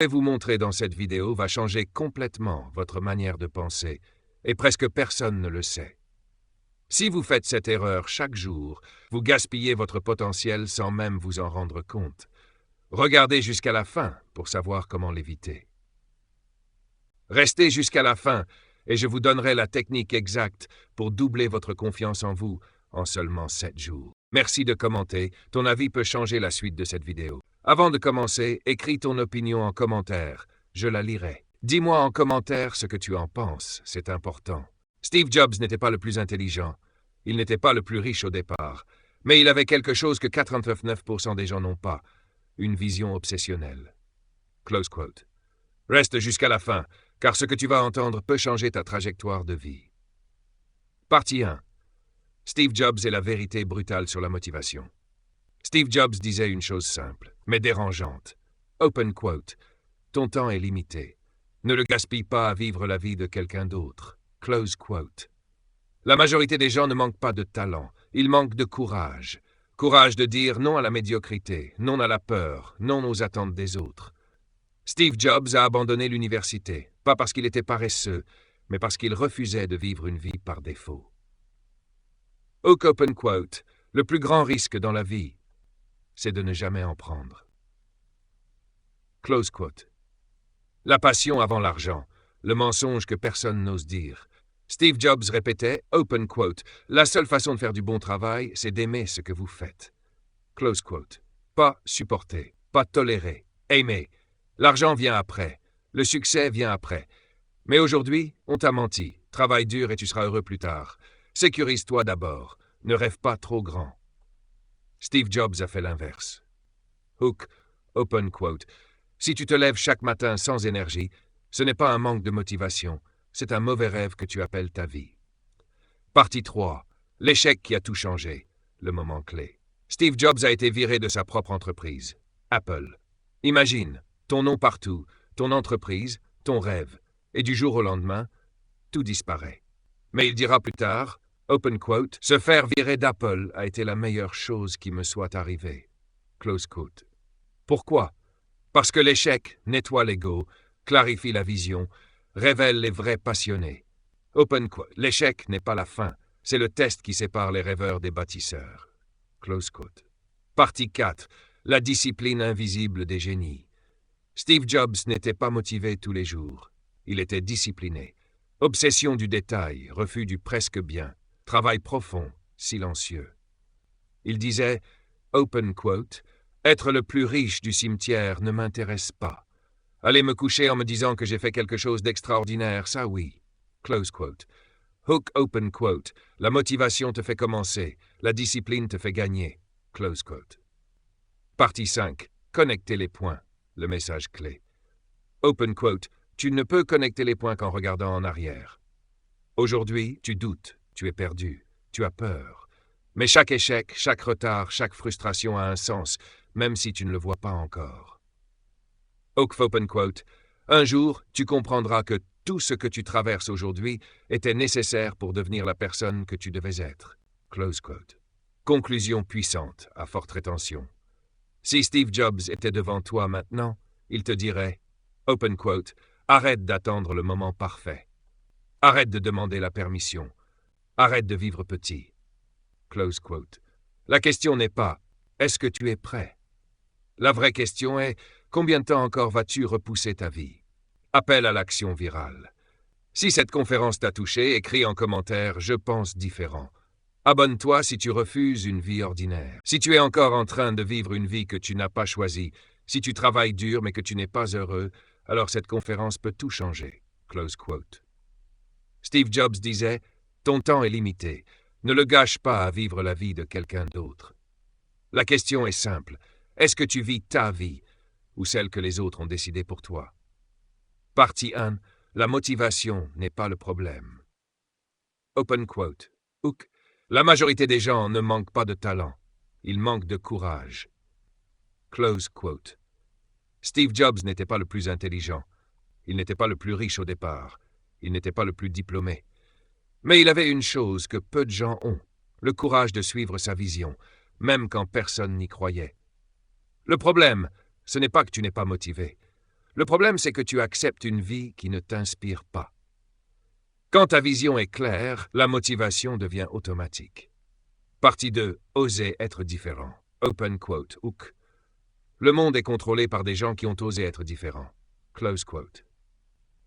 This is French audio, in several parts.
Je vais vous montrer dans cette vidéo va changer complètement votre manière de penser, et presque personne ne le sait. Si vous faites cette erreur chaque jour, vous gaspillez votre potentiel sans même vous en rendre compte. Regardez jusqu'à la fin pour savoir comment l'éviter. Restez jusqu'à la fin et je vous donnerai la technique exacte pour doubler votre confiance en vous en seulement 7 jours. Merci de commenter, ton avis peut changer la suite de cette vidéo. Avant de commencer, écris ton opinion en commentaire, je la lirai. Dis-moi en commentaire ce que tu en penses, c'est important. Steve Jobs n'était pas le plus intelligent, il n'était pas le plus riche au départ, mais il avait quelque chose que 99% des gens n'ont pas, une vision obsessionnelle. Close quote. Reste jusqu'à la fin, car ce que tu vas entendre peut changer ta trajectoire de vie. Partie 1. Steve Jobs et la vérité brutale sur la motivation. Steve Jobs disait une chose simple, mais dérangeante. Open quote. Ton temps est limité. Ne le gaspille pas à vivre la vie de quelqu'un d'autre. Close quote. La majorité des gens ne manquent pas de talent, ils manquent de courage. Courage de dire non à la médiocrité, non à la peur, non aux attentes des autres. Steve Jobs a abandonné l'université, pas parce qu'il était paresseux, mais parce qu'il refusait de vivre une vie par défaut. Hook open quote. Le plus grand risque dans la vie, c'est de ne jamais en prendre. Close quote. La passion avant l'argent, le mensonge que personne n'ose dire. Steve Jobs répétait, open quote, la seule façon de faire du bon travail, c'est d'aimer ce que vous faites. Close quote. Pas supporter, pas tolérer, aimer. L'argent vient après, le succès vient après. Mais aujourd'hui, on t'a menti. Travaille dur et tu seras heureux plus tard. Sécurise-toi d'abord, ne rêve pas trop grand. Steve Jobs a fait l'inverse. Hook, open quote. Si tu te lèves chaque matin sans énergie, ce n'est pas un manque de motivation, c'est un mauvais rêve que tu appelles ta vie. Partie 3. L'échec qui a tout changé, le moment clé. Steve Jobs a été viré de sa propre entreprise, Apple. Imagine, ton nom partout, ton entreprise, ton rêve, et du jour au lendemain, tout disparaît. Mais il dira plus tard, open quote, se faire virer d'Apple a été la meilleure chose qui me soit arrivée. Close quote. Pourquoi? Parce que l'échec nettoie l'ego, clarifie la vision, révèle les vrais passionnés. Open quote. L'échec n'est pas la fin, c'est le test qui sépare les rêveurs des bâtisseurs. Close quote. Partie 4. La discipline invisible des génies. Steve Jobs n'était pas motivé tous les jours. Il était discipliné. Obsession du détail, refus du presque bien, travail profond, silencieux. Il disait, open quote, « Être le plus riche du cimetière ne m'intéresse pas. Aller me coucher en me disant que j'ai fait quelque chose d'extraordinaire, ça oui. » Close quote. Hook open quote, « La motivation te fait commencer, la discipline te fait gagner. » Close quote. Partie 5. Connecter les points, le message clé. Open quote, « Tu ne peux connecter les points qu'en regardant en arrière. Aujourd'hui, tu doutes, tu es perdu, tu as peur. Mais chaque échec, chaque retard, chaque frustration a un sens, même si tu ne le vois pas encore. » Hook open quote, « Un jour, tu comprendras que tout ce que tu traverses aujourd'hui était nécessaire pour devenir la personne que tu devais être. » Close quote. Conclusion puissante, à forte rétention. Si Steve Jobs était devant toi maintenant, il te dirait, open quote, « Arrête d'attendre le moment parfait. Arrête de demander la permission. Arrête de vivre petit. » Close quote. La question n'est pas « Est-ce que tu es prêt ?» La vraie question est « Combien de temps encore vas-tu repousser ta vie ?» Appel à l'action virale. Si cette conférence t'a touché, écris en commentaire « Je pense différent ». Abonne-toi si tu refuses une vie ordinaire. Si tu es encore en train de vivre une vie que tu n'as pas choisie, si tu travailles dur mais que tu n'es pas heureux, alors cette conférence peut tout changer. Close quote. Steve Jobs disait « Ton temps est limité. Ne le gâche pas à vivre la vie de quelqu'un d'autre. » La question est simple. Est-ce que tu vis ta vie ou celle que les autres ont décidée pour toi? Partie 1. La motivation n'est pas le problème. Open quote. Hook. La majorité des gens ne manquent pas de talent. Ils manquent de courage. Close quote. Steve Jobs n'était pas le plus intelligent. Il n'était pas le plus riche au départ. Il n'était pas le plus diplômé. Mais il avait une chose que peu de gens ont, le courage de suivre sa vision, même quand personne n'y croyait. Le problème, ce n'est pas que tu n'es pas motivé. Le problème, c'est que tu acceptes une vie qui ne t'inspire pas. Quand ta vision est claire, la motivation devient automatique. Partie 2. Oser être différent. Open quote. Hook. Le monde est contrôlé par des gens qui ont osé être différents. Close quote.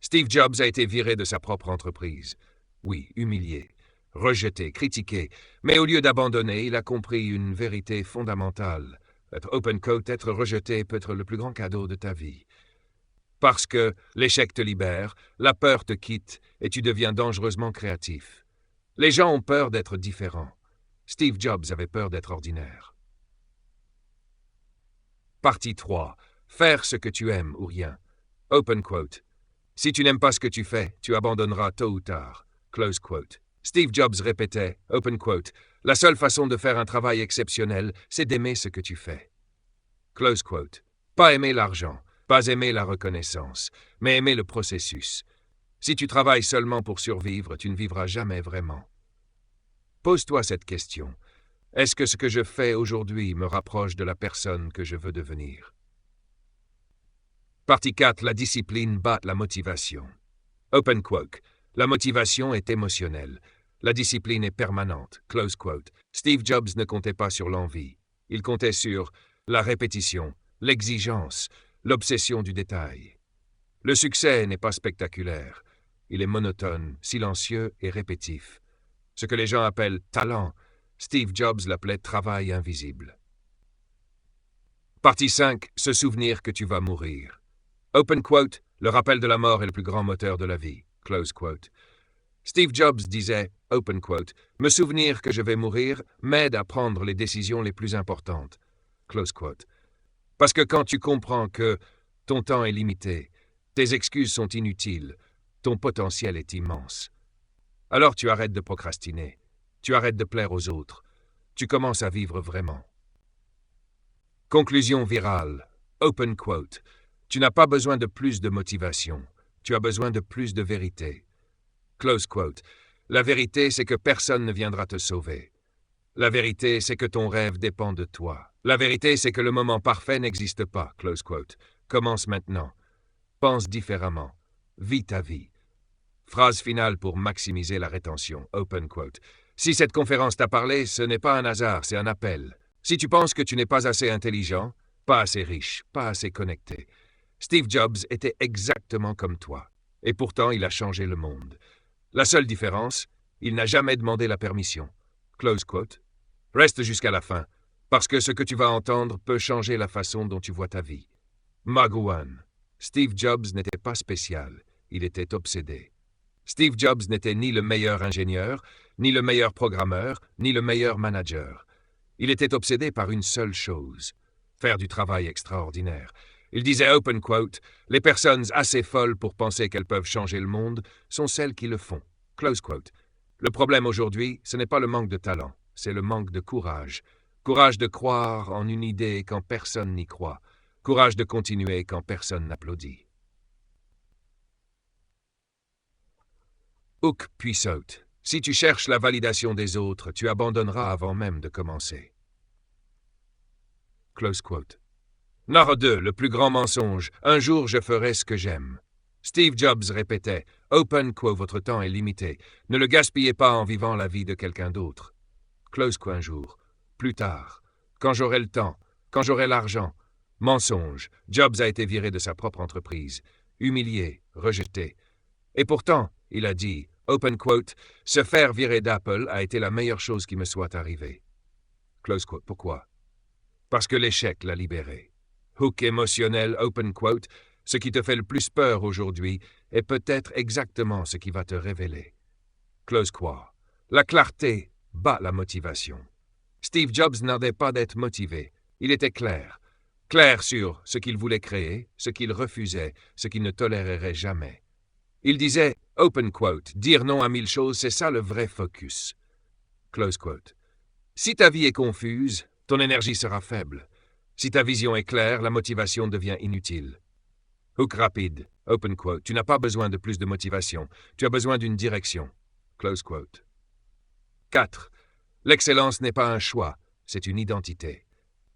Steve Jobs a été viré de sa propre entreprise. Oui, humilié, rejeté, critiqué, mais au lieu d'abandonner, il a compris une vérité fondamentale. Open quote, être rejeté peut être le plus grand cadeau de ta vie. Parce que l'échec te libère, la peur te quitte et tu deviens dangereusement créatif. Les gens ont peur d'être différents. Steve Jobs avait peur d'être ordinaire. Partie 3. Faire ce que tu aimes ou rien. Open quote. Si tu n'aimes pas ce que tu fais, tu abandonneras tôt ou tard. Close quote. Steve Jobs répétait, open quote, la seule façon de faire un travail exceptionnel, c'est d'aimer ce que tu fais. Close quote. Pas aimer l'argent, pas aimer la reconnaissance, mais aimer le processus. Si tu travailles seulement pour survivre, tu ne vivras jamais vraiment. Pose-toi cette question. Est-ce que ce que je fais aujourd'hui me rapproche de la personne que je veux devenir? Partie 4. La discipline bat la motivation. Open quote. La motivation est émotionnelle. La discipline est permanente. Close quote. Steve Jobs ne comptait pas sur l'envie. Il comptait sur la répétition, l'exigence, l'obsession du détail. Le succès n'est pas spectaculaire. Il est monotone, silencieux et répétitif. Ce que les gens appellent talent, Steve Jobs l'appelait travail invisible. Partie 5. Se souvenir que tu vas mourir. Open quote. Le rappel de la mort est le plus grand moteur de la vie. Close quote. Steve Jobs disait, open quote, me souvenir que je vais mourir m'aide à prendre les décisions les plus importantes. Close quote. Parce que quand tu comprends que ton temps est limité, tes excuses sont inutiles, ton potentiel est immense. Alors tu arrêtes de procrastiner, tu arrêtes de plaire aux autres, tu commences à vivre vraiment. Conclusion virale. Open quote. Tu n'as pas besoin de plus de motivation, tu as besoin de plus de vérité. Close quote. La vérité, c'est que personne ne viendra te sauver. La vérité, c'est que ton rêve dépend de toi. La vérité, c'est que le moment parfait n'existe pas. Close quote. Commence maintenant. Pense différemment. Vis ta vie. Phrase finale pour maximiser la rétention. Open quote. Si cette conférence t'a parlé, ce n'est pas un hasard, c'est un appel. Si tu penses que tu n'es pas assez intelligent, pas assez riche, pas assez connecté, Steve Jobs était exactement comme toi. Et pourtant, il a changé le monde. La seule différence, il n'a jamais demandé la permission. Close quote. Reste jusqu'à la fin, parce que ce que tu vas entendre peut changer la façon dont tu vois ta vie. Mug 1. Steve Jobs n'était pas spécial, il était obsédé. Steve Jobs n'était ni le meilleur ingénieur, ni le meilleur programmeur, ni le meilleur manager. Il était obsédé par une seule chose, faire du travail extraordinaire. Il disait, open quote, « Les personnes assez folles pour penser qu'elles peuvent changer le monde sont celles qui le font. » Close quote. Le problème aujourd'hui, ce n'est pas le manque de talent, c'est le manque de courage. Courage de croire en une idée quand personne n'y croit. Courage de continuer quand personne n'applaudit. Hook puis saute. Si tu cherches la validation des autres, tu abandonneras avant même de commencer. Close quote. Nord 2, le plus grand mensonge. Un jour, je ferai ce que j'aime. Steve Jobs répétait, open quote, votre temps est limité. Ne le gaspillez pas en vivant la vie de quelqu'un d'autre. Close quote, un jour. Plus tard. Quand j'aurai le temps. Quand j'aurai l'argent. Mensonge. Jobs a été viré de sa propre entreprise. Humilié. Rejeté. Et pourtant, il a dit, open quote, se faire virer d'Apple a été la meilleure chose qui me soit arrivée. Close quote. Pourquoi? Parce que l'échec l'a libéré. Hook émotionnel, open quote, ce qui te fait le plus peur aujourd'hui est peut-être exactement ce qui va te révéler. Close quote. La clarté bat la motivation. Steve Jobs n'avait pas d'être motivé. Il était clair. Clair sur ce qu'il voulait créer, ce qu'il refusait, ce qu'il ne tolérerait jamais. Il disait, open quote, dire non à 1000 choses, c'est ça le vrai focus. Close quote. Si ta vie est confuse, ton énergie sera faible. Si ta vision est claire, la motivation devient inutile. Hook rapide, open quote, tu n'as pas besoin de plus de motivation, tu as besoin d'une direction. Close quote. 4. L'excellence n'est pas un choix, c'est une identité.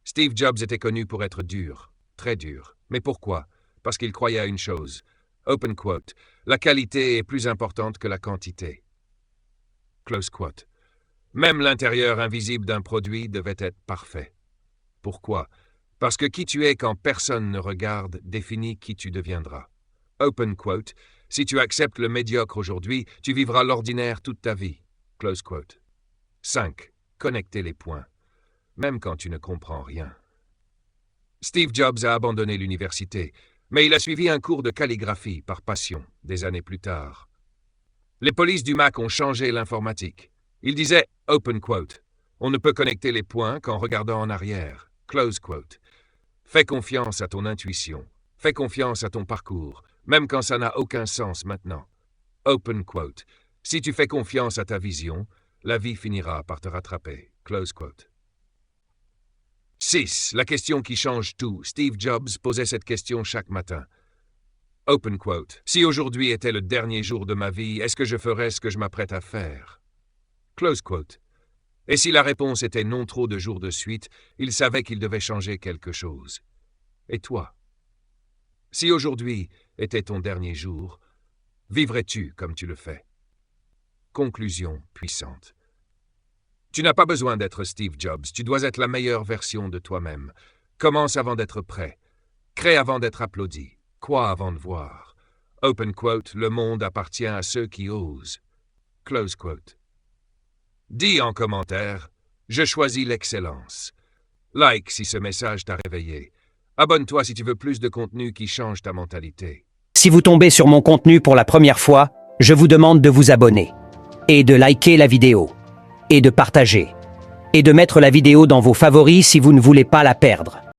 Steve Jobs était connu pour être dur, très dur. Mais pourquoi? parce qu'il croyait à une chose. Open quote. La qualité est plus importante que la quantité. Close quote. Même l'intérieur invisible d'un produit devait être parfait. Pourquoi? Parce que qui tu es quand personne ne regarde définit qui tu deviendras. Open quote. Si tu acceptes le médiocre aujourd'hui, tu vivras l'ordinaire toute ta vie. Close quote. 5. Connecter les points. Même quand tu ne comprends rien. Steve Jobs a abandonné l'université, mais il a suivi un cours de calligraphie par passion, des années plus tard. Les polices du Mac ont changé l'informatique. Il disait, open quote, on ne peut connecter les points qu'en regardant en arrière. Close quote. Fais confiance à ton intuition. Fais confiance à ton parcours, même quand ça n'a aucun sens maintenant. Open quote. Si tu fais confiance à ta vision, la vie finira par te rattraper. Close quote. 6. La question qui change tout. Steve Jobs posait cette question chaque matin. Open quote. Si aujourd'hui était le dernier jour de ma vie, est-ce que je ferais ce que je m'apprête à faire? Close quote. Et si la réponse était non trop de jours de suite, il savait qu'il devait changer quelque chose. Et toi? Si aujourd'hui était ton dernier jour, vivrais-tu comme tu le fais? Conclusion puissante. Tu n'as pas besoin d'être Steve Jobs, tu dois être la meilleure version de toi-même. Commence avant d'être prêt. Crée avant d'être applaudi. Crois avant de voir. Open quote, le monde appartient à ceux qui osent. Close quote. Dis en commentaire, je choisis l'excellence. Like si ce message t'a réveillé. Abonne-toi si tu veux plus de contenu qui change ta mentalité. Si vous tombez sur mon contenu pour la première fois, je vous demande de vous abonner, et de liker la vidéo, et de partager, et de mettre la vidéo dans vos favoris si vous ne voulez pas la perdre.